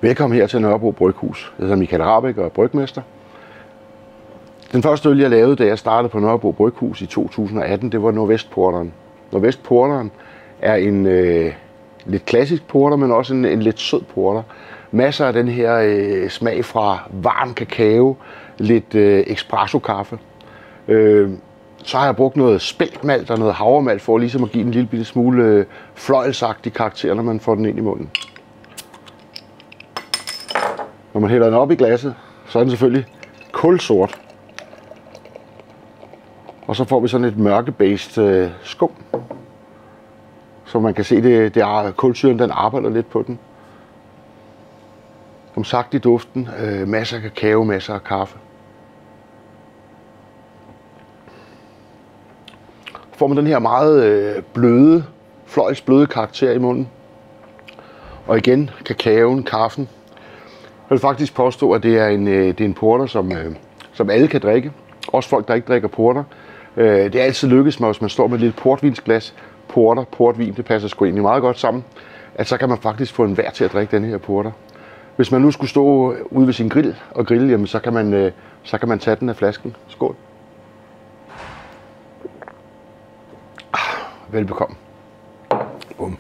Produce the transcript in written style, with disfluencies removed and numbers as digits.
Velkommen her til Nørrebro Bryghus. Jeg hedder Michael Rahbek og er brygmester. Den første øl, jeg lavede, da jeg startede på Nørrebro Bryghus i 2018, det var Nordvestporteren. Nordvestporteren er en lidt klassisk porter, men også en lidt sød porter. Masser af den her smag fra varm kakao, lidt espresso-kaffe. Så har jeg brugt noget speltmalt og noget havremalt for ligesom at give en lille bitte smule fløjelsagtig karakter, når man får den ind i munden. Når man hælder den op i glasset, så er den selvfølgelig kulsort. Og så får vi sådan et mørkebased skum. Så man kan se, at kulsyren den arbejder lidt på den. Som sagt i duften, masser af kakao, masser af kaffe. Så får man den her meget bløde, fløjlsbløde karakter i munden. Og igen kakaoen, kaffen. Jeg vil faktisk påstå, at det er en porter, som alle kan drikke. Også folk, der ikke drikker porter. Det er altid lykkes mig, hvis man står med et lille portvinsglas. Portvin, det passer sgu egentlig meget godt sammen. At så kan man faktisk få enhver til at drikke den her porter. Hvis man nu skulle stå ude ved sin grill og grille, jamen, så kan man tage den af flasken. Skål. Velbekomme. Bum.